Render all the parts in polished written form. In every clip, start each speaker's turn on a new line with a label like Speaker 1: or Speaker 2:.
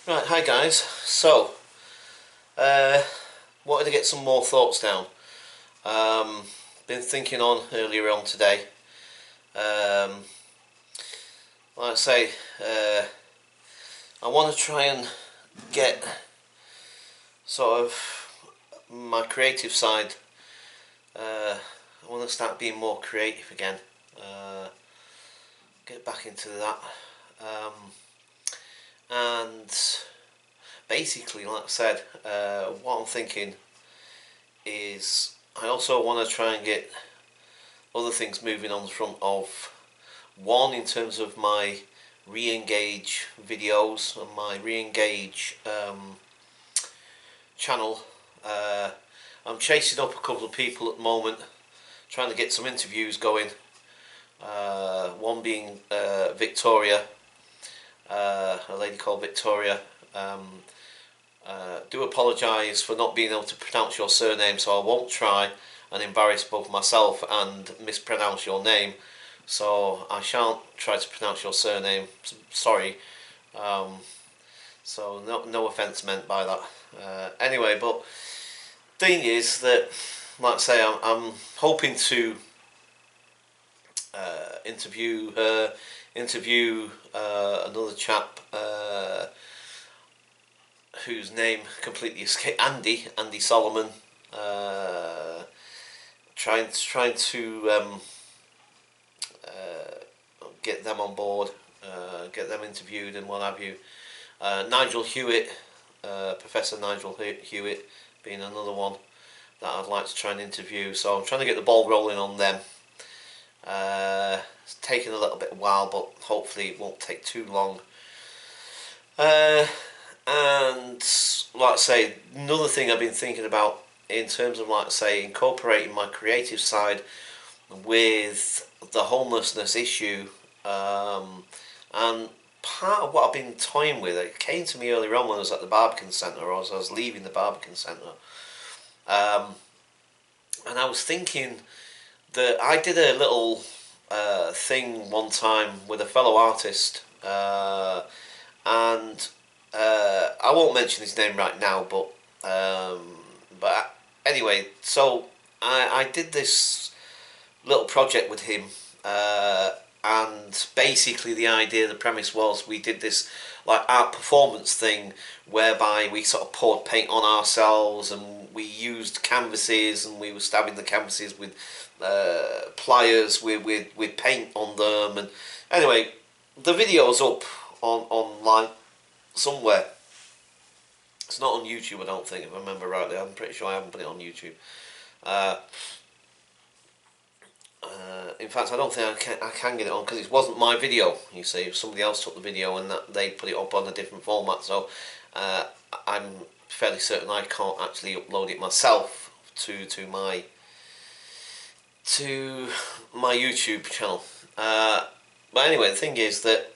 Speaker 1: Right, hi guys. So, uh, wanted to get some more thoughts down. Um, been thinking on earlier on today. Um, like I say, I want to try and get sort of my creative side. I want to start being more creative again. Uh, get back into that. Um, and basically, like I said, what I'm thinking is I also want to try and get other things moving on the front of one in terms of my re-engage videos and my re-engage channel. I'm chasing up a couple of people at the moment, trying to get some interviews going. One being Victoria, a lady called Victoria. Do apologise for not being able to pronounce your surname, so I won't try and embarrass both myself and mispronounce your name. So I shan't try to pronounce your surname. Sorry. Um, so no offence meant by that. Anyway, but thing is that, like I say, I'm hoping to interview her, interview another chap whose name completely escaped. Andy Solomon. Trying to get them on board, get them interviewed and what have you. Nigel Hewitt, Professor Nigel Hewitt, being another one that I'd like to try and interview. So I'm trying to get the ball rolling on them. It's taken a little bit of while, but hopefully it won't take too long. And like I say, another thing I've been thinking about in terms of, like I say, incorporating my creative side with the homelessness issue, and part of what I've been toying with, it came to me earlier on when I was at the Barbican Centre, or as I was leaving the Barbican Centre, and I was thinking that I did a little thing one time with a fellow artist, and I won't mention his name right now, but anyway, so I did this little project with him, and basically the premise was we did this like art performance thing whereby we sort of poured paint on ourselves and we used canvases and we were stabbing the canvases with pliers with paint on them. And anyway, the video's up online somewhere. It's not on YouTube, I don't think, if I remember rightly. I'm pretty sure I haven't put it on YouTube. In fact, I don't think I can get it on because it wasn't my video. You see, somebody else took the video and that they put it up on a different format. So I'm fairly certain I can't actually upload it myself to my YouTube channel. But anyway, the thing is that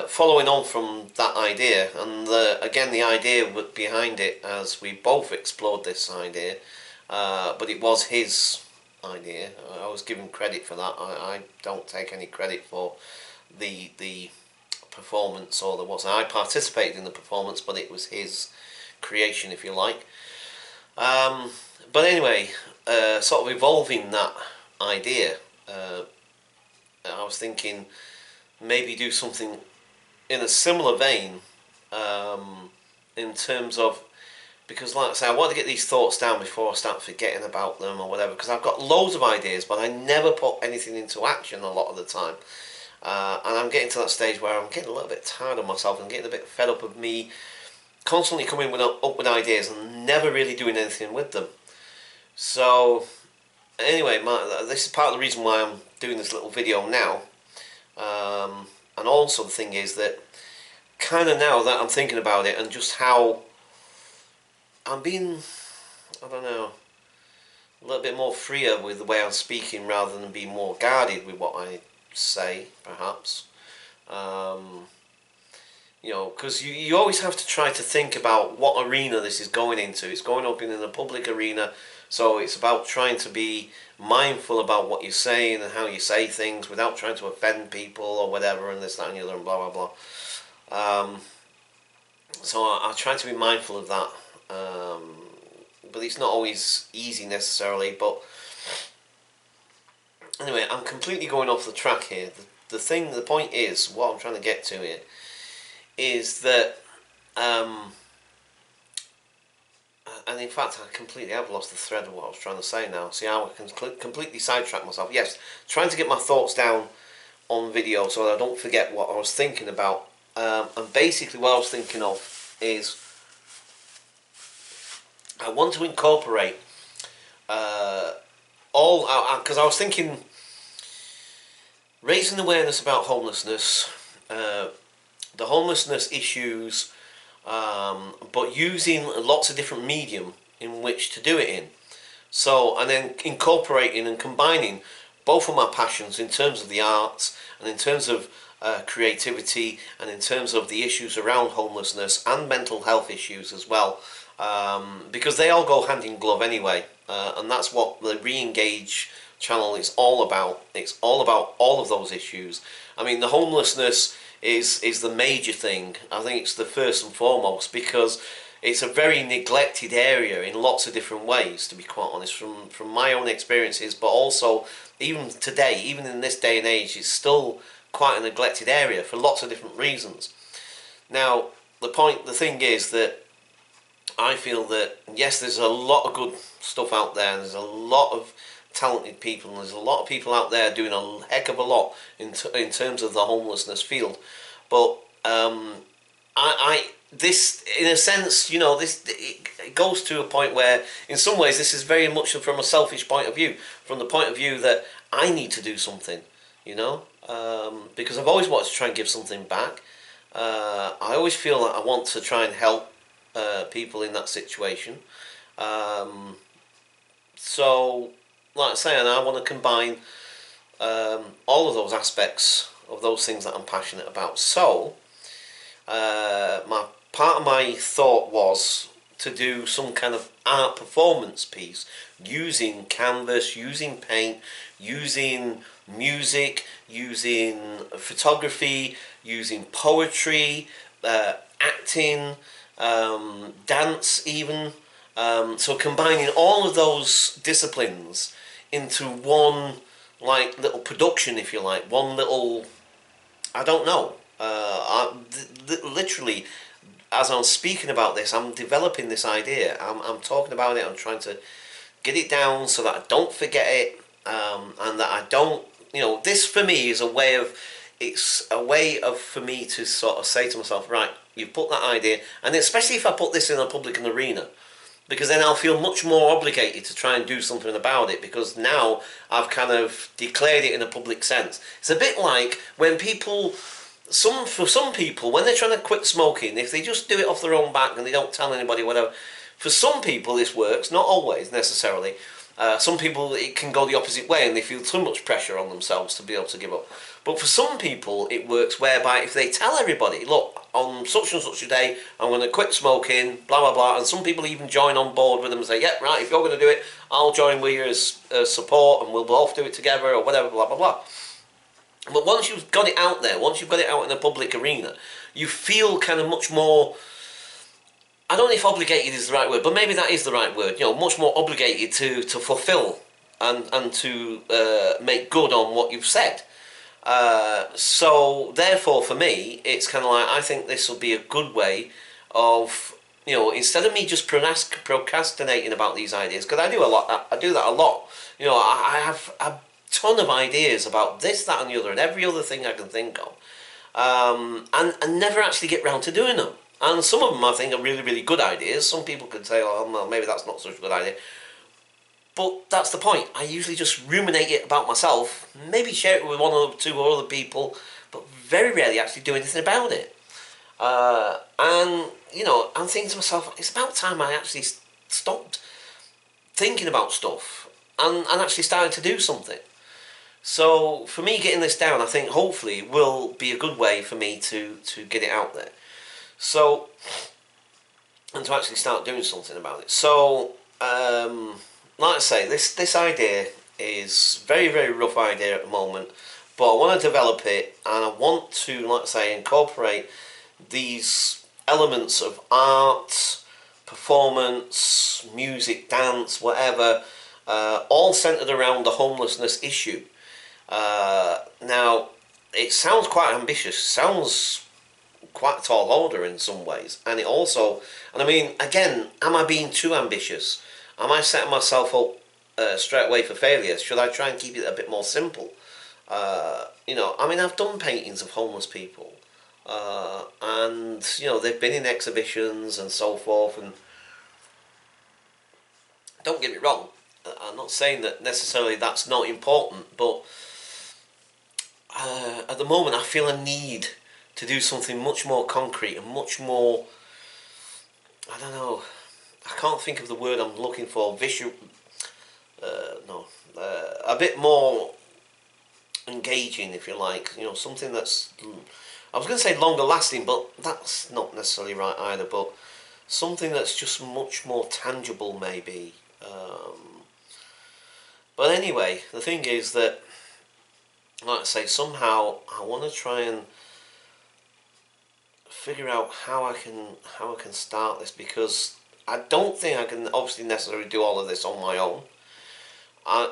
Speaker 1: following on from that idea, and again the idea behind it, as we both explored this idea, but it was his idea. I was given credit for that. I don't take any credit for the performance or the what's. I participated in the performance, but it was his creation, if you like. But anyway, sort of evolving that idea, I was thinking maybe do something in a similar vein, in terms of, because like I say, I want to get these thoughts down before I start forgetting about them or whatever, because I've got loads of ideas but I never put anything into action a lot of the time, and I'm getting to that stage where I'm getting a little bit tired of myself and getting a bit fed up of me constantly coming up with ideas and never really doing anything with them. So anyway, this is part of the reason why I'm doing this little video now. And also the thing is that kind of now that I'm thinking about it and just how I'm being, I don't know, a little bit more freer with the way I'm speaking rather than being more guarded with what I say, perhaps. You know, because you always have to try to think about what arena this is going into. It's going up in a public arena, so it's about trying to be mindful about what you're saying and how you say things without trying to offend people or whatever and this, that and the other and blah blah blah. So I try to be mindful of that. But it's not always easy necessarily. But anyway, I'm completely going off the track here. The point is, what I'm trying to get to here is that, and in fact, I completely have lost the thread of what I was trying to say now. See how I can completely sidetrack myself. Yes, trying to get my thoughts down on video so that I don't forget what I was thinking about. And basically, what I was thinking of is I want to incorporate all, because I was thinking raising awareness about homelessness, the homelessness issues, but using lots of different medium in which to do it in. So, and then incorporating and combining both of my passions in terms of the arts and in terms of creativity and in terms of the issues around homelessness and mental health issues as well, because they all go hand in glove anyway, and that's what the Re-Engage channel is all about. It's all about all of those issues. I mean, the homelessness is the major thing. I think it's the first and foremost, because it's a very neglected area in lots of different ways, to be quite honest, from my own experiences, but also even today, even in this day and age, it's still quite a neglected area for lots of different reasons. Now, the thing is that I feel that, yes, there's a lot of good stuff out there, and there's a lot of talented people, and there's a lot of people out there doing a heck of a lot in terms of the homelessness field, but this, in a sense, you know, this it goes to a point where, in some ways, this is very much from a selfish point of view, from the point of view that I need to do something, you know, because I've always wanted to try and give something back. I always feel that I want to try and help people in that situation. So, like I say, and I want to combine all of those aspects of those things that I'm passionate about. So, part of my thought was to do some kind of art performance piece using canvas, using paint, using music, using photography, using poetry, acting, dance even. So combining all of those disciplines into one, like, little production, if you like, one little, I don't know, literally, as I'm speaking about this, I'm developing this idea. I'm talking about it. I'm trying to get it down so that I don't forget it, and that I don't. You know, this for me is a way of. It's a way of for me to sort of say to myself, right, you've put that idea, and especially if I put this in a public arena, because then I'll feel much more obligated to try and do something about it, because now I've kind of declared it in a public sense. It's a bit like when people. For some people, when they're trying to quit smoking, if they just do it off their own back and they don't tell anybody, whatever, for some people this works, not always necessarily. Some people it can go the opposite way and they feel too much pressure on themselves to be able to give up. But for some people it works whereby if they tell everybody, look, on such and such a day I'm going to quit smoking, blah blah blah, and some people even join on board with them and say, yeah, right, if you're going to do it, I'll join with you as support and we'll both do it together or whatever, blah blah blah. But once you've got it out there, once you've got it out in the public arena, you feel kind of much more, I don't know if obligated is the right word, but maybe that is the right word, you know, much more obligated to fulfill and to make good on what you've said. So therefore for me, it's kind of like, I think this will be a good way of, you know, instead of me just procrastinating about these ideas, because I do that a lot, you know, I have a ton of ideas about this, that and the other, and every other thing I can think of, and never actually get round to doing them. And some of them I think are really, really good ideas. Some people could say, oh, well, maybe that's not such a good idea. But that's the point. I usually just ruminate it about myself, maybe share it with one or two or other people, but very rarely actually do anything about it. And, you know, I'm thinking to myself, it's about time I actually stopped thinking about stuff and actually started to do something. So for me, getting this down, I think hopefully will be a good way for me to get it out there. So, and to actually start doing something about it. So, like I say, this idea is very, very rough idea at the moment, but I want to develop it, and I want to, like I say, incorporate these elements of art, performance, music, dance, whatever, all centered around the homelessness issue. Now, it sounds quite ambitious, sounds quite a tall order in some ways, and it also, and I mean, again, am I being too ambitious? Am I setting myself up straight away for failure? Should I try and keep it a bit more simple? You know, I mean, I've done paintings of homeless people, and you know, they've been in exhibitions and so forth. And don't get me wrong, I'm not saying that necessarily that's not important, but at the moment, I feel a need to do something much more concrete and much more, I don't know, I can't think of the word I'm looking for, visual, no, a bit more engaging, if you like, you know, something that's, I was going to say longer lasting, but that's not necessarily right either, but something that's just much more tangible maybe. But anyway, the thing is that, like I say, somehow I want to try and figure out how I can start this, because I don't think I can obviously necessarily do all of this on my own.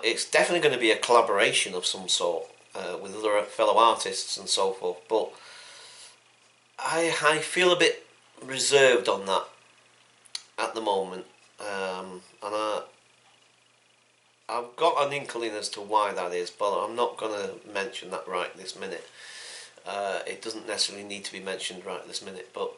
Speaker 1: It's definitely going to be a collaboration of some sort with other fellow artists and so forth, but I feel a bit reserved on that at the moment, and I've got an inkling as to why that is, but I'm not going to mention that right this minute. It doesn't necessarily need to be mentioned right this minute, but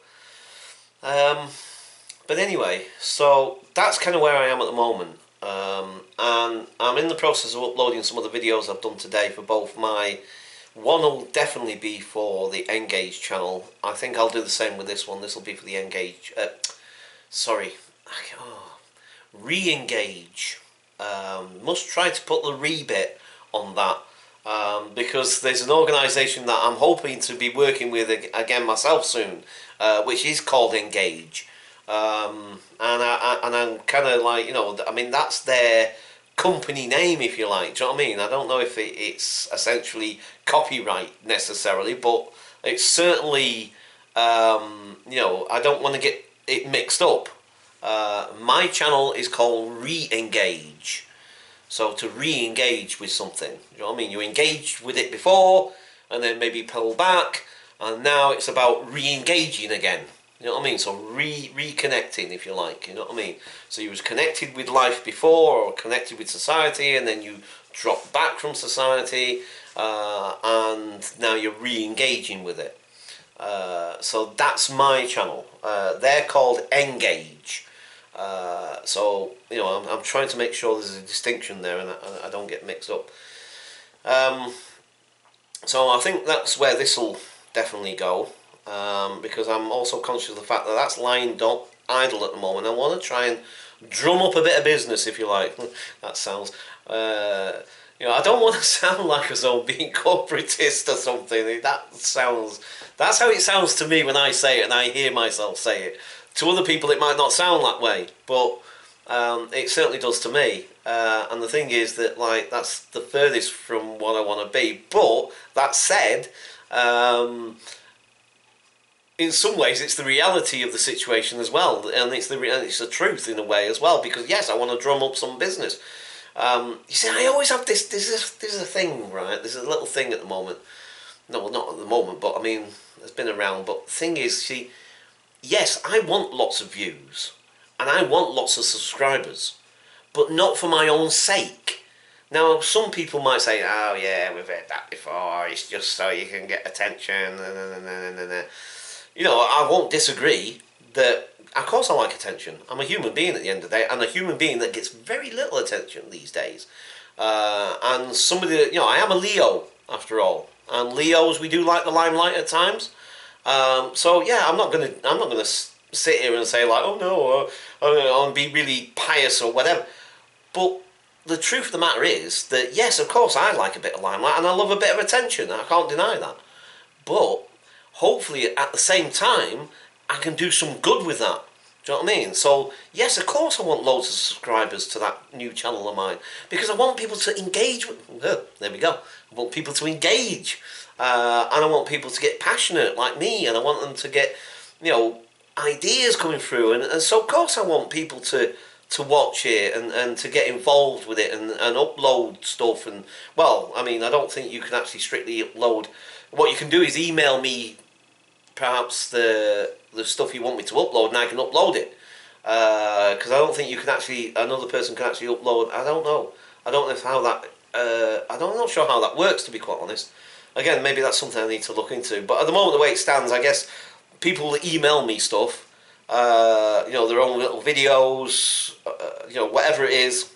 Speaker 1: anyway, so that's kind of where I am at the moment, and I'm in the process of uploading some of the videos I've done today for both my, one will definitely be for the Engage channel. I think I'll do the same with this one. This will be for the Engage, Re-Engage. Must try to put the re bit on that, because there's an organisation that I'm hoping to be working with again myself soon, which is called Engage, and I'm kind of like, you know, I mean, that's their company name, if you like. Do you know what I mean? I don't know if it's essentially copyright necessarily, but it's certainly, you know, I don't want to get it mixed up. My channel is called Re-Engage. So to re-engage with something, you know what I mean? You engaged with it before, and then maybe pull back, and now it's about re-engaging again. You know what I mean? So reconnecting, if you like. You know what I mean? So you was connected with life before, or connected with society, and then you dropped back from society, and now you're re-engaging with it. So that's my channel. They're called Engage. So, you know, I'm trying to make sure there's a distinction there, and I don't get mixed up. So I think that's where this will definitely go, because I'm also conscious of the fact that that's lying idle at the moment. I want to try and drum up a bit of business, if you like. That sounds, you know, I don't want to sound like as though being corporatist or something. That's how it sounds to me when I say it, and I hear myself say it. To other people it might not sound that way, but it certainly does to me. And the thing is that, like, that's the furthest from what I want to be. But that said, in some ways it's the reality of the situation as well, and it's the truth in a way as well. Because yes, I want to drum up some business. You see, I always have this. This is a thing, right? There's a little thing at the moment. No, well, not at the moment, but I mean, it's been around. But the thing is, see, yes, I want lots of views, and I want lots of subscribers, but not for my own sake. Now, some people might say, "Oh yeah, we've heard that before. It's just so you can get attention." You know, I won't disagree that, of course, I like attention. I'm a human being at the end of the day, and a human being that gets very little attention these days. And somebody that, you know, I am a Leo after all, and Leos, we do like the limelight at times. So yeah, I'm not gonna sit here and say like, oh no, I'll be really pious or whatever. But the truth of the matter is that yes, of course, I like a bit of limelight and I love a bit of attention. I can't deny that. But hopefully, at the same time, I can do some good with that. Do you know what I mean? So yes, of course, I want loads of subscribers to that new channel of mine, because I want people to engage with. There we go. I want people to engage. And I want people to get passionate like me, and I want them to get, you know, ideas coming through, and so of course I want people to watch it and to get involved with it and upload stuff. And well, I mean, I don't think you can actually strictly upload. What you can do is email me perhaps the stuff you want me to upload, and I can upload it. Because I don't think you can actually, another person can actually upload. I don't know. I don't know if how that. I'm not sure how that works, to be quite honest. Again, maybe that's something I need to look into. But at the moment, the way it stands, I guess people that email me stuff, their own little videos, whatever it is,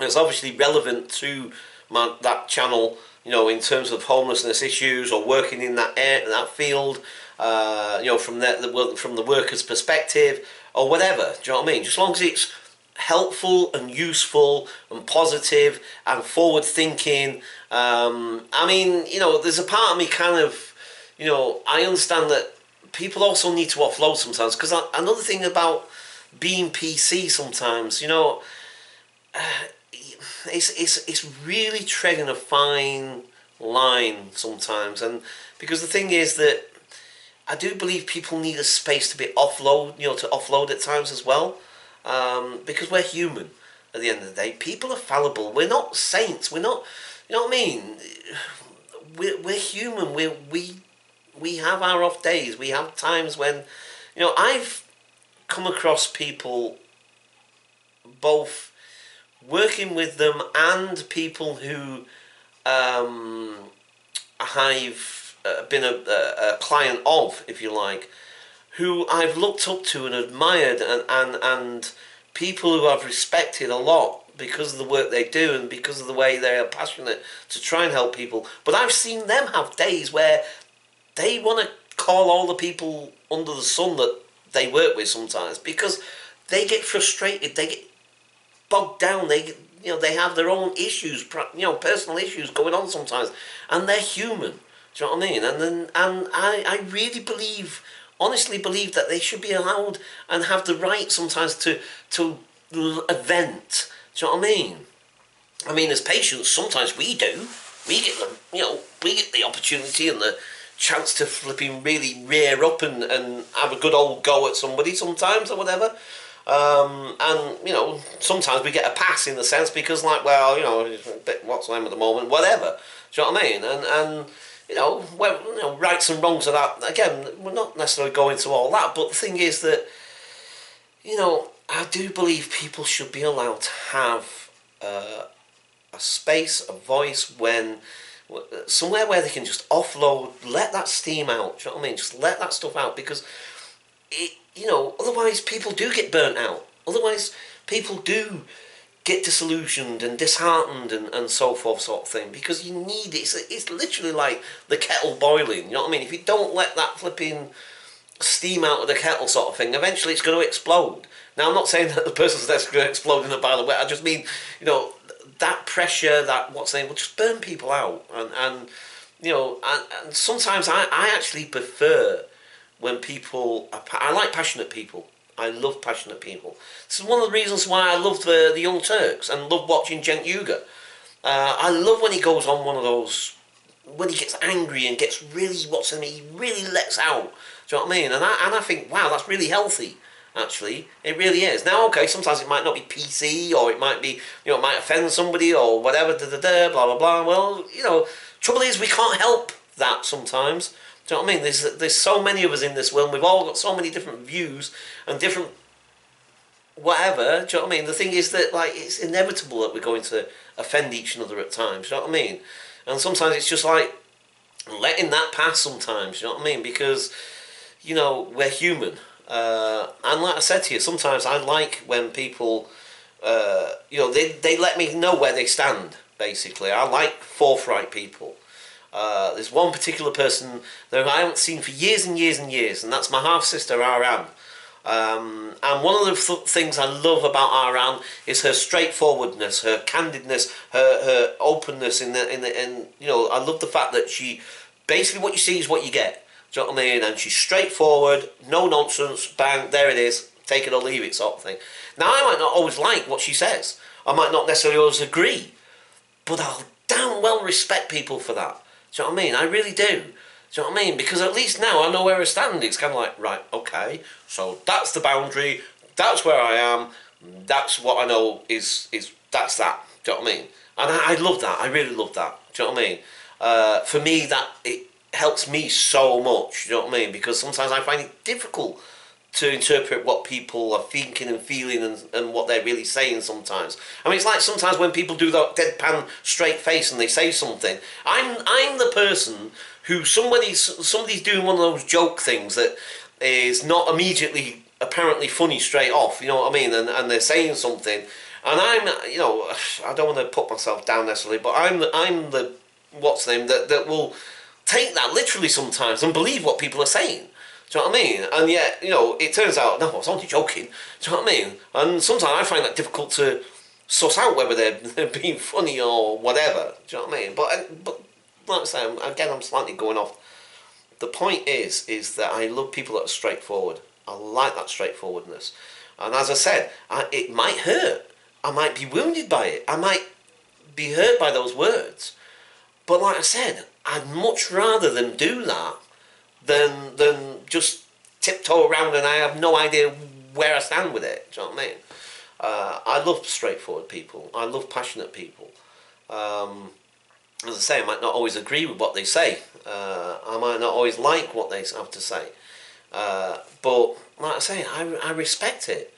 Speaker 1: it's obviously relevant to that channel, in terms of homelessness issues or working in that field, from the worker's perspective or whatever. Do you know what I mean? Just as long as it's helpful and useful and positive and forward thinking. I mean, there's a part of me kind of, I understand that people also need to offload sometimes, because another thing about being PC sometimes, it's really treading a fine line sometimes. And because the thing is that I do believe people need a space to be to offload at times as well, because we're human at the end of the day. People are fallible. We're not saints. We're not, you know what I mean? We're human. We have our off days. We have times when, I've come across people, both working with them and people who I've been a client of, if you like, who I've looked up to and admired, and people who I've respected a lot because of the work they do and because of the way they are passionate to try and help people. But I've seen them have days where they want to call all the people under the sun that they work with sometimes, because they get frustrated, they get bogged down, they have their own issues, personal issues going on sometimes, and they're human. Do you know what I mean? And I really honestly believe that they should be allowed and have the right sometimes to vent. Do you know what I mean? I mean, as patients, sometimes we get the opportunity and the chance to flipping really rear up and have a good old go at somebody sometimes or whatever. And sometimes we get a pass in the sense because, like, well, it's a bit what's name at the moment, whatever. Do you know what I mean? And rights and wrongs of that. Again, we're not necessarily going to all that, but the thing is that, I do believe people should be allowed to have a space, a voice, somewhere where they can just offload, let that steam out. Do you know what I mean? Just let that stuff out, because otherwise people do get burnt out. Otherwise people do get disillusioned and disheartened and so forth, sort of thing, because you need it. It's literally like the kettle boiling. You know what I mean? If you don't let that flipping steam out of the kettle, sort of thing, eventually it's going to explode. Now, I'm not saying that the person's that's going to explode in a pile of wet. I just mean, that pressure, that what's name will just burn people out. And sometimes I actually prefer when people I like passionate people. I love passionate people. This is one of the reasons why I love the Young Turks and love watching Cenk Uygur. I love when he goes on one of those, when he gets angry and gets really, he really lets out. Do you know what I mean? And I think, wow, that's really healthy. Actually, it really is. Now, okay, sometimes it might not be PC, or it might be, it might offend somebody or whatever, blah blah blah. Well, trouble is we can't help that sometimes. Do you know what I mean? There's so many of us in this world. We've all got so many different views and different whatever. Do you know what I mean? The thing is that, like, it's inevitable that we're going to offend each other at times. Do you know what I mean? And sometimes it's just like letting that pass. Sometimes, do you know what I mean? Because we're human. And like I said to you, sometimes I like when people, they let me know where they stand, basically. I like forthright people. There's one particular person that I haven't seen for years and years and years, and that's my half-sister, Aran. And one of the things I love about Aran is her straightforwardness, her candidness, her openness I love the fact that she, basically what you see is what you get. Do you know what I mean? And she's straightforward, no nonsense, bang, there it is, take it or leave it, sort of thing. Now, I might not always like what she says. I might not necessarily always agree. But I'll damn well respect people for that. Do you know what I mean? I really do. Do you know what I mean? Because at least now I know where I stand. It's kind of like, right, okay, so that's the boundary, that's where I am, that's what I know is that's that. Do you know what I mean? And I love that. I really love that. Do you know what I mean? For me, that it helps me so much. Do you know what I mean? Because sometimes I find it difficult to interpret what people are thinking and feeling and what they're really saying sometimes. I mean, it's like sometimes when people do that deadpan straight face and they say something, I'm the person who somebody's doing one of those joke things that is not immediately apparently funny straight off, you know what I mean, and they're saying something, and I'm, you know, I don't want to put myself down necessarily, but I'm the what's the name that will take that literally sometimes and believe what people are saying. Do you know what I mean? And yet, you know, it turns out, no, I was only joking. Do you know what I mean? And sometimes I find that difficult to suss out whether they're being funny or whatever. Do you know what I mean? But like I say, again, I'm slightly going off. The point is that I love people that are straightforward. I like that straightforwardness. And as I said, it might hurt. I might be wounded by it. I might be hurt by those words. But like I said, I'd much rather them do that than just tiptoe around and I have no idea where I stand with it. Do you know what I mean? I love straightforward people. I love passionate people. As I say, I might not always agree with what they say. I might not always like what they have to say. But like I say, I respect it.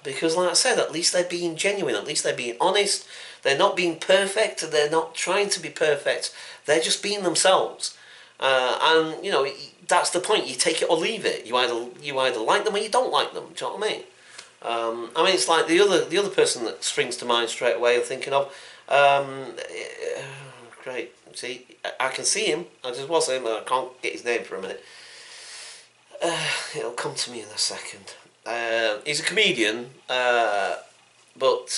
Speaker 1: Because like I said, at least they're being genuine. At least they're being honest. They're not being perfect. They're not trying to be perfect. They're just being themselves. And you know, that's the point. You take it or leave it. You either like them or you don't like them. Do you know what I mean? It's like the other person that springs to mind straight away. I'm thinking of. Great. See, I can see him. I just was him. I can't get his name for a minute. It'll come to me in a second. He's a comedian, but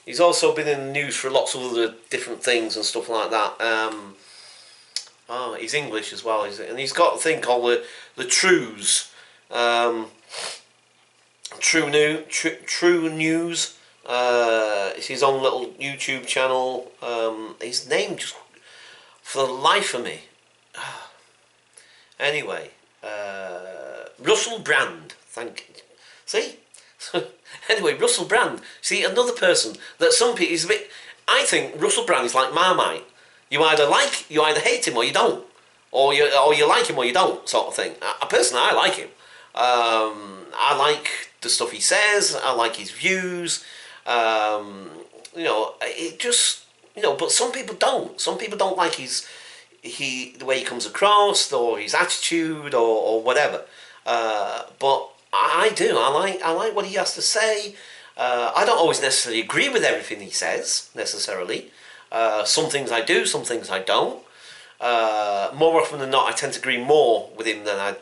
Speaker 1: he's also been in the news for lots of other different things and stuff like that. He's English as well, and he's got a thing called the Trues, True News. It's his own little YouTube channel. His name just for the life of me. Anyway, Russell Brand. Thank you. See. Anyway, Russell Brand. See, another person that some people is a bit. I think Russell Brand is like Marmite. You either hate him or you don't, or you like him or you don't, sort of thing. Personally, I like him. I like the stuff he says. I like his views. You know, it just, you know. But some people don't. Some people don't like the way he comes across or his attitude or whatever. But I do. I like what he has to say. I don't always necessarily agree with everything he says necessarily. Some things I do, some things I don't. More often than not, I tend to agree more with him than I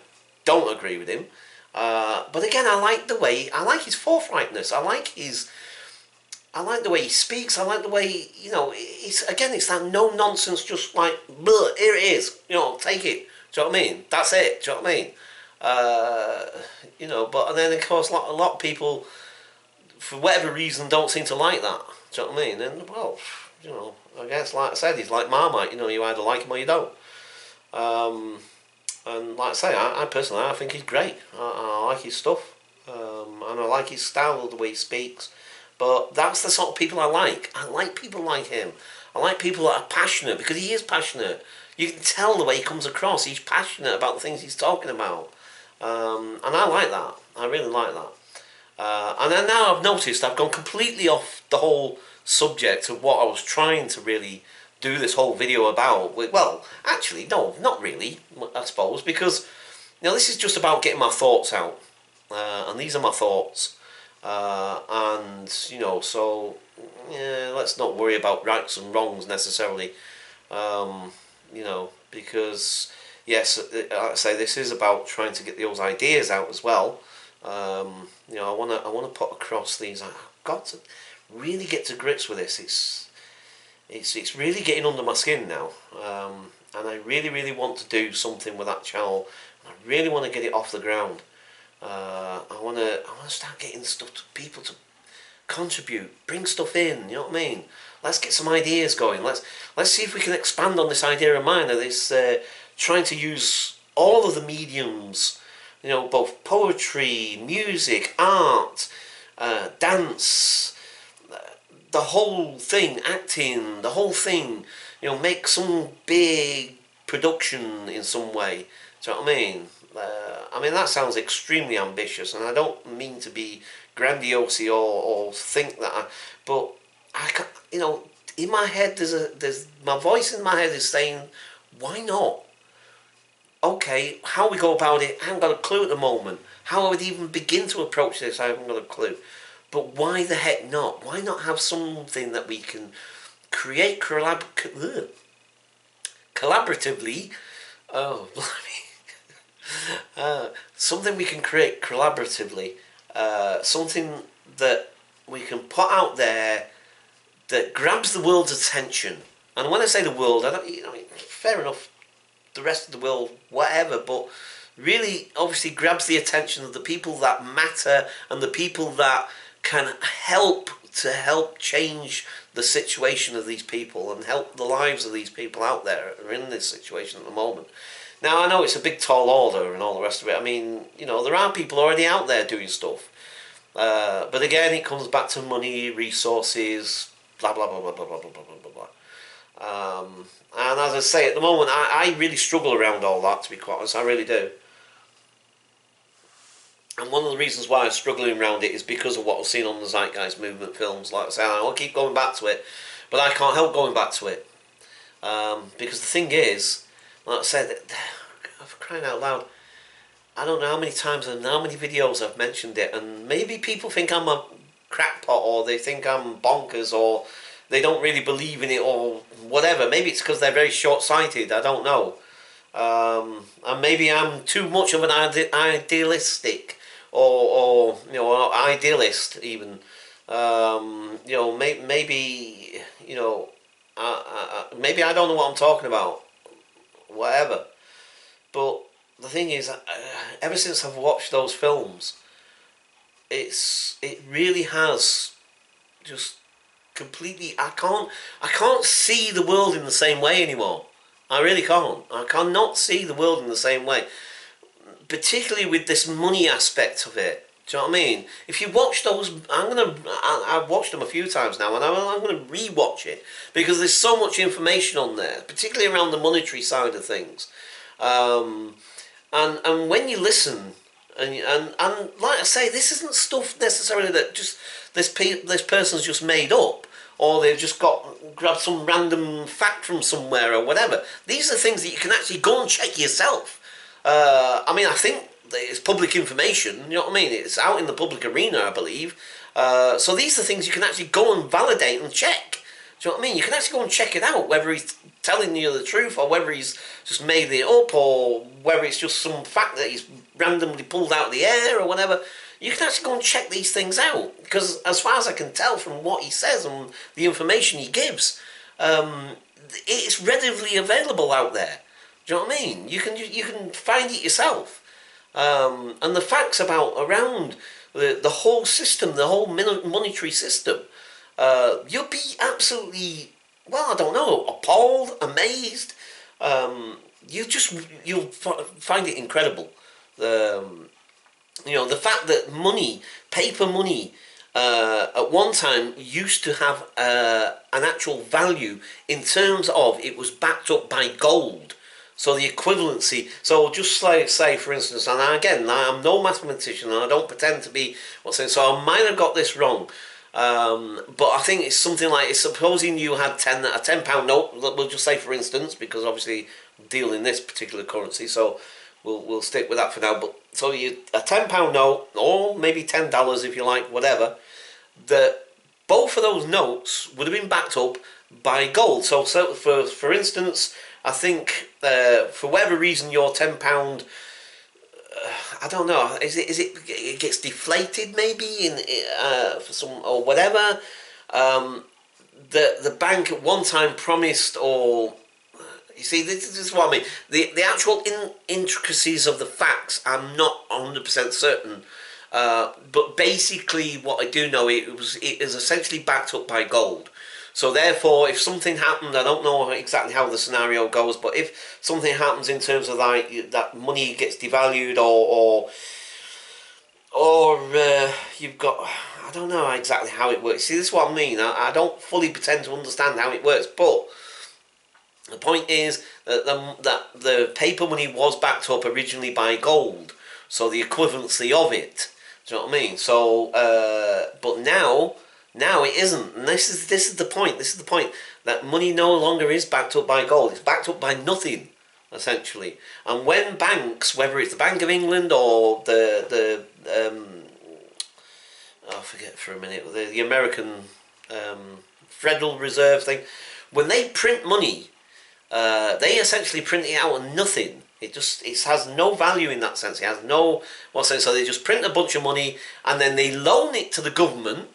Speaker 1: don't agree with him. But again, I like his forthrightness. I like the way he speaks. I like the way, you know, it's that no nonsense, just like, here it is, you know, take it. Do you know what I mean? That's it. Do you know what I mean? You know, but then of course a lot of people, for whatever reason, don't seem to like that. Do you know what I mean? And well, you know, I guess like I said, he's like Marmite. You know, you either like him or you don't. And like I say, I personally, I think he's great. I like his stuff, and I like his style, the way he speaks. But that's the sort of people I like. I like people like him. I like people that are passionate, because he is passionate. You can tell the way he comes across. He's passionate about the things he's talking about. And I like that. I really like that. And then now I've noticed I've gone completely off the whole subject of what I was trying to really do this whole video about. Well, actually, no, not really, I suppose, because, you know, this is just about getting my thoughts out. And these are my thoughts. And, you know, so, yeah, let's not worry about rights and wrongs necessarily. You know, because, yes, like I say, this is about trying to get those ideas out as well. You know, I want to put across these. I've got to really get to grips with this. It's really getting under my skin now, and I really want to do something with that channel. I really want to get it off the ground. I want to start getting stuff to people to contribute, bring stuff in. You know what I mean? Let's get some ideas going. Let's see if we can expand on this idea of mine of this trying to use all of the mediums. You know, both poetry, music, art, dance, the whole thing, acting, the whole thing. You know, make some big production in some way. Do you know what I mean? That sounds extremely ambitious, and I don't mean to be grandiose or think that. But I can, you know, in my head, there's my voice in my head is saying, why not? Okay, how we go about it, I haven't got a clue at the moment. How I would even begin to approach this, I haven't got a clue. But why the heck not? Why not have something that we can create collaboratively? Oh, blimey. Something we can create collaboratively. Something that we can put out there that grabs the world's attention. And when I say the world, I don't, you know, fair enough, the rest of the world, whatever, but really obviously grabs the attention of the people that matter and the people that can help change the situation of these people and help the lives of these people out there who are in this situation at the moment. Now, I know it's a big tall order and all the rest of it. I mean, you know, there are people already out there doing stuff. But again, it comes back to money, resources, blah, blah, blah, blah, blah, blah, blah, blah, blah, blah. And as I say, at the moment, I really struggle around all that, to be quite honest. I really do. And one of the reasons why I'm struggling around it is because of what I've seen on the Zeitgeist movement films. Like I say, I'll keep going back to it, but I can't help going back to it. Because the thing is, like I said, for crying out loud, I don't know how many times and how many videos I've mentioned it, and maybe people think I'm a crackpot, or they think I'm bonkers, or they don't really believe in it, or whatever. Maybe it's because they're very short-sighted, I don't know. And maybe I'm too much of an idealistic, or you know, idealist even. You know, maybe, you know, maybe I don't know what I'm talking about, whatever. But the thing is, ever since I've watched those films, it really has just completely. I can't see the world in the same way anymore. I really can't. I cannot see the world in the same way, particularly with this money aspect of it. Do you know what I mean? If you watch those, I've watched them a few times now, and I'm gonna re-watch it because there's so much information on there, particularly around the monetary side of things. And when you listen, and like I say, this isn't stuff necessarily that just this person's just made up, or they've just grabbed some random fact from somewhere or whatever. These are things that you can actually go and check yourself. I mean, I think it's public information, you know what I mean? It's out in the public arena, I believe. So these are things you can actually go and validate and check. Do you know what I mean? You can actually go and check it out, whether he's telling you the truth or whether he's just made it up or whether it's just some fact that he's randomly pulled out of the air or whatever. You can actually go and check these things out, because as far as I can tell from what he says and the information he gives, it's readily available out there. Do you know what I mean? You can find it yourself. And the facts around the whole system, the whole monetary system, you'll be absolutely, well, I don't know, appalled, amazed. You'll find it incredible. You know, the fact that money, paper money, at one time used to have an actual value in terms of it was backed up by gold. So the equivalency, so just like say for instance, and again, I'm no mathematician and I don't pretend to be, so I might have got this wrong, but I think it's something like, supposing you had a £10 note, we'll just say for instance, because obviously we deal in this particular currency, so we'll stick with that for now. But so a £10 note, or maybe $10 if you like, whatever, that both of those notes would have been backed up by gold. So for instance, I think for whatever reason your £10, I don't know, it gets deflated maybe for some or whatever. The bank at one time promised, or you see, this is what I mean. The actual intricacies of the facts I'm not 100% certain But basically, what I do know, it is essentially backed up by gold. So therefore, if something happened, I don't know exactly how the scenario goes, but if something happens in terms of like that money gets devalued, or you've got, I don't know exactly how it works. See, this is what I mean. I don't fully pretend to understand how it works, but the point is that the paper money was backed up originally by gold, so the equivalency of it. Do you know what I mean? So, but now it isn't, and this is the point. This is the point that money no longer is backed up by gold. It's backed up by nothing, essentially. And when banks, whether it's the Bank of England or the I forget for a minute, the American Federal Reserve thing, when they print money, they essentially print it out of nothing. It has no value in that sense. It has no sense. So they just print a bunch of money and then they loan it to the government.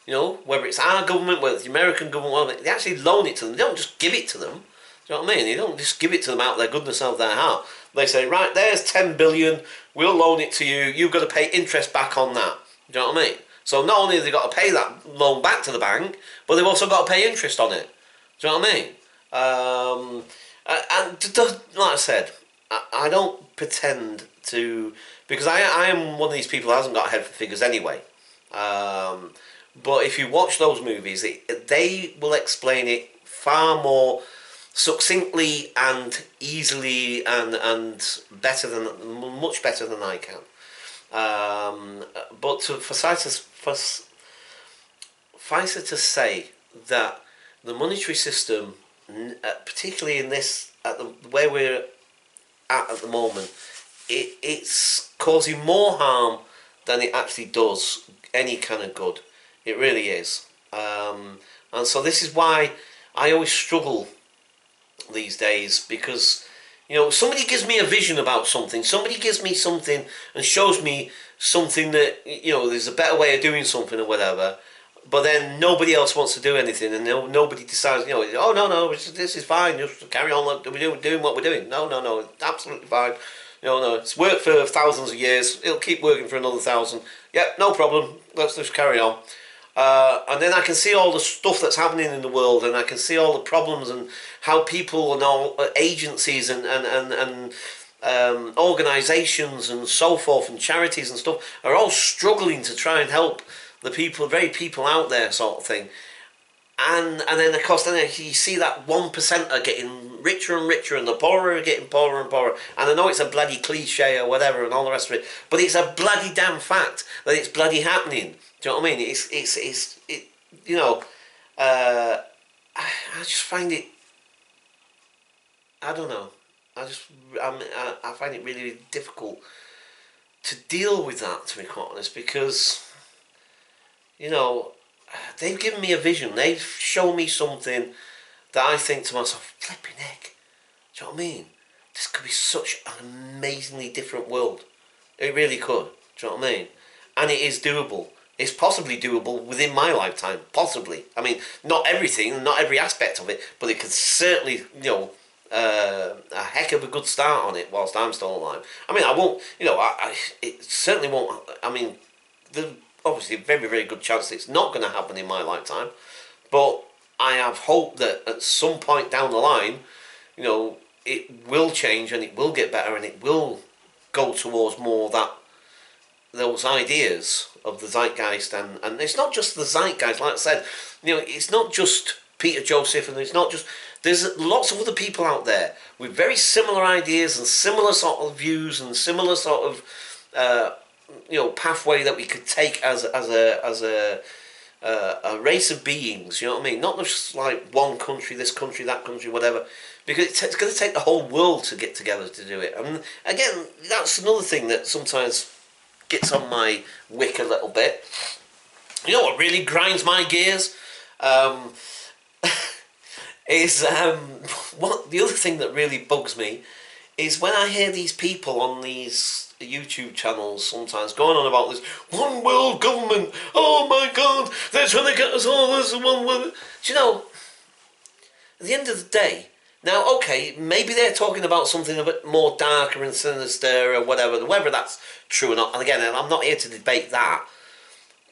Speaker 1: You know, whether it's our government, whether it's the American government, they actually loan it to them. They don't just give it to them. Do you know what I mean? They don't just give it to them out of their goodness of their heart. They say, right, there's 10 billion. We'll loan it to you. You've got to pay interest back on that. Do you know what I mean? So not only have they got to pay that loan back to the bank, but they've also got to pay interest on it. Do you know what I mean? And like I said, I don't pretend to, because I am one of these people who hasn't got a head for figures anyway. But if you watch those movies, they will explain it far more succinctly and easily and much better than I can. But for Pfizer to say that the monetary system, particularly in this, where we're at the moment, it's causing more harm than it actually does any kind of good. It really is. And so this is why I always struggle these days, because, you know, somebody gives me a vision about something, somebody gives me something and shows me something that, you know, there's a better way of doing something or whatever, but then nobody else wants to do anything, and nobody decides, you know, oh no, this is fine, just carry on like we're doing what we're doing. No, it's absolutely fine. No, it's worked for thousands of years, it'll keep working for another 1,000. Yep, no problem, let's just carry on. And then I can see all the stuff that's happening in the world, and I can see all the problems and how people and all agencies and organisations and so forth and charities and stuff are all struggling to try and help the people, very people out there, sort of thing. And then of course then you see that 1% are getting richer and richer, and the poorer are getting poorer and poorer. And I know it's a bloody cliche or whatever and all the rest of it, but it's a bloody damn fact that it's bloody happening. Do you know what I mean? It's you know, I just find it, I don't know, I find it really difficult to deal with that, to be quite honest, because, you know, they've given me a vision, they've shown me something that I think to myself, flipping heck, do you know what I mean? This could be such an amazingly different world. It really could, do you know what I mean? And it is doable. It's possibly doable within my lifetime, possibly. I mean, not everything, not every aspect of it, but it could certainly, you know, a heck of a good start on it whilst I'm still alive. I mean, I won't, you know, it certainly won't, I mean, there's obviously a very, very good chance that it's not going to happen in my lifetime, but I have hope that at some point down the line, you know, it will change and it will get better and it will go towards more those ideas of the zeitgeist, and it's not just the zeitgeist, like I said, you know, it's not just Peter Joseph, and it's not just, there's lots of other people out there with very similar ideas and similar sort of views and similar sort of you know, pathway that we could take as a race of beings, you know what I mean? Not just like one country, this country, that country, whatever, because it's going to take the whole world to get together to do it. And again, that's another thing that sometimes gets on my wick a little bit. You know what really grinds my gears? Is what the other thing that really bugs me is when I hear these people on these YouTube channels sometimes going on about this one world government. Oh my God, they're trying to get us all as one world. Do you know? At the end of the day, Now, okay, maybe they're talking about something a bit more darker and sinister or whatever, whether that's true or not. And again, I'm not here to debate that.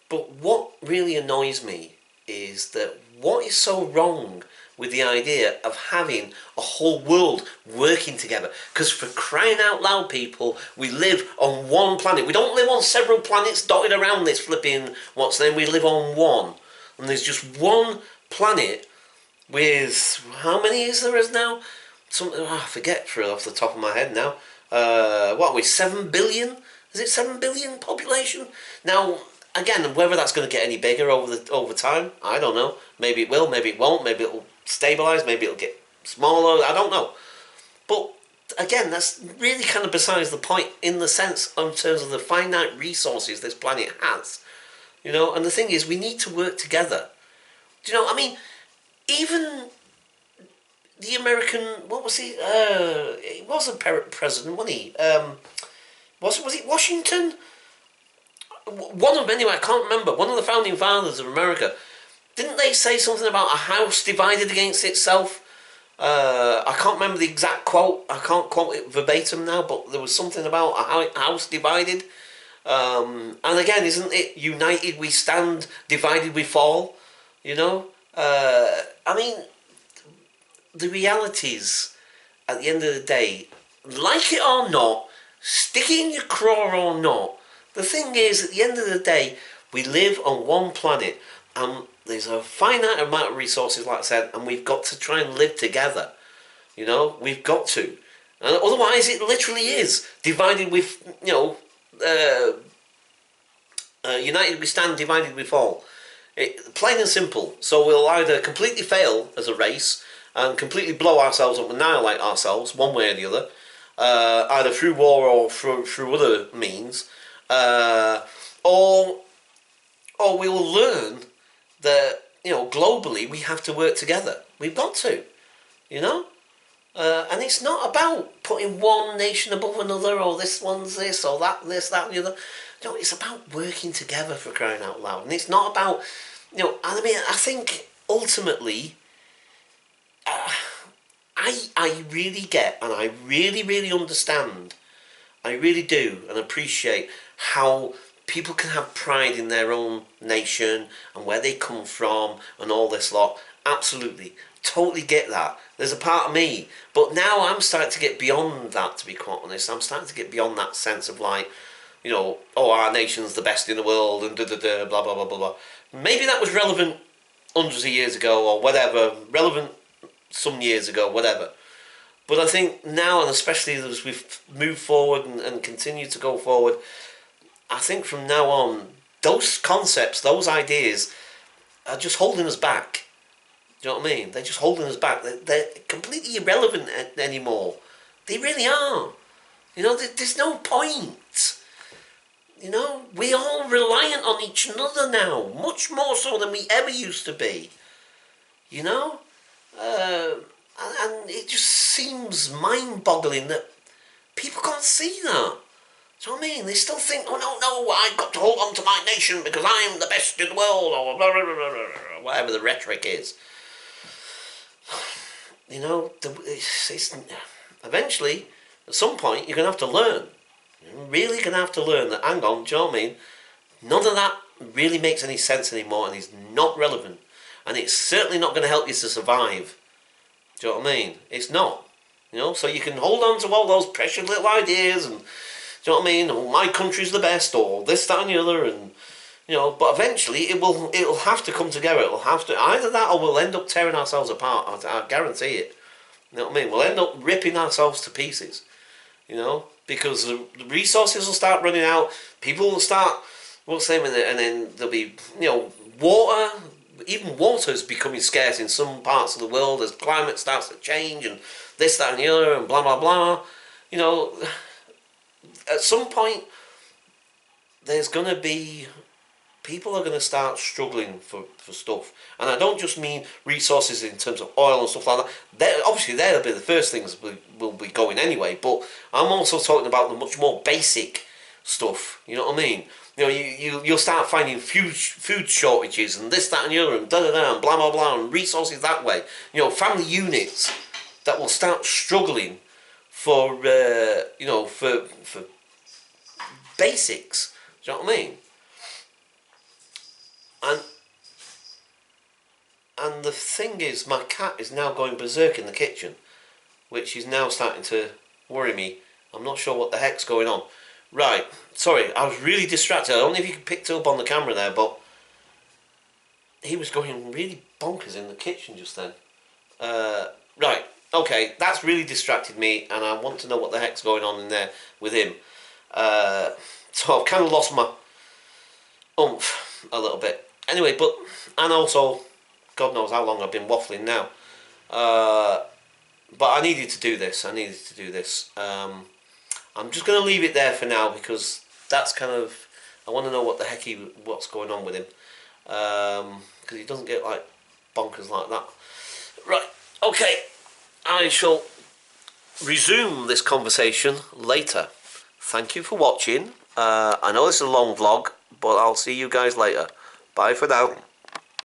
Speaker 1: But what really annoys me is that what is so wrong with the idea of having a whole world working together? Because for crying out loud, people, we live on one planet. We don't live on several planets dotted around this flipping what's name. We live on one. And there's just one planet with, how many is there is now? I forget off the top of my head now. What are we, 7 billion? Is it 7 billion population? Now, again, whether that's going to get any bigger over time, I don't know. Maybe it will, maybe it won't, maybe it'll stabilise, maybe it'll get smaller, I don't know. But again, that's really kind of besides the point in the sense in terms of the finite resources this planet has. You know, and the thing is, we need to work together. Do you know, I mean, even the American, what was he? He was a president, wasn't he? Was it Washington? One of them, anyway, I can't remember. One of the founding fathers of America. Didn't they say something about a house divided against itself? I can't remember the exact quote. I can't quote it verbatim now, but there was something about a house divided. And again, isn't it united we stand, divided we fall? You know? I mean, the realities, at the end of the day, like it or not, stick it in your craw or not, the thing is, at the end of the day, we live on one planet, and there's a finite amount of resources, like I said, and we've got to try and live together. You know, we've got to. And otherwise, it literally is divided with, you know, united we stand, divided we fall. Plain and simple. So we'll either completely fail as a race and completely blow ourselves up, annihilate ourselves, one way or the other, either through war or through other means, or we will learn that, you know, globally we have to work together. We've got to, you know. And it's not about putting one nation above another, or this one's this, or that, this, that, and the other. No, it's about working together, for crying out loud. And it's not about, you know, I mean, I think ultimately, I really get, and I really, really understand, I really do, and appreciate how people can have pride in their own nation and where they come from and all this lot. Absolutely. Totally get that. There's a part of me. But now I'm starting to get beyond that, to be quite honest. I'm starting to get beyond that sense of like, you know, oh, our nation's the best in the world and da-da-da, blah, blah, blah, blah, blah. Maybe that was relevant hundreds of years ago or whatever. Relevant some years ago, whatever. But I think now, and especially as we've moved forward and continue to go forward, I think from now on, those concepts, those ideas are just holding us back. Do you know what I mean? They're just holding us back. They're completely irrelevant anymore. They really are. You know, there's no point. You know, we're all reliant on each other now, much more so than we ever used to be. You know? And it just seems mind-boggling that people can't see that. Do you know what I mean? They still think, oh no, I've got to hold on to my nation because I'm the best in the world, or blah, blah, blah, blah, blah, whatever the rhetoric is. You know, it's eventually, at some point, you're going to have to learn. You're really going to have to learn that, hang on, do you know what I mean? None of that really makes any sense anymore and is not relevant. And it's certainly not going to help you to survive. Do you know what I mean? It's not. You know, so you can hold on to all those precious little ideas and, do you know what I mean? Oh, my country's the best, or this, that, and the other, and you know. But eventually, it'll have to come together. It'll have to either that, or we'll end up tearing ourselves apart. I guarantee it. You know what I mean? We'll end up ripping ourselves to pieces. You know, because the resources will start running out. People will start, what's the name of it? And then there'll be, you know, water. Even water is becoming scarce in some parts of the world as climate starts to change, and this, that, and the other, and blah, blah, blah. You know. At some point, there's going to be, people are going to start struggling for stuff. And I don't just mean resources in terms of oil and stuff like that. Obviously, they'll be the first things will be going anyway. But I'm also talking about the much more basic stuff. You know what I mean? You know, you'll start finding food shortages and this, that, and the other, and da-da-da, and blah, blah, blah, and resources that way. You know, family units. that will start struggling for you know, for basics. Do you know what I mean? And the thing is, my cat is now going berserk in the kitchen, which is now starting to worry me. I'm not sure what the heck's going on. Right, sorry, I was really distracted. I don't know if you could pick it up on the camera there, but he was going really bonkers in the kitchen just then. Right, okay, that's really distracted me, and I want to know what the heck's going on in there with him. So I've kind of lost my oomph a little bit. Anyway, and also, God knows how long I've been waffling now. But I needed to do this. I'm just going to leave it there for now, because that's kind of, I want to know what the heck what's going on with him, because he doesn't get like bonkers like that. Right, okay, I shall resume this conversation later. Thank you for watching. I know this is a long vlog, but I'll see you guys later. Bye for now.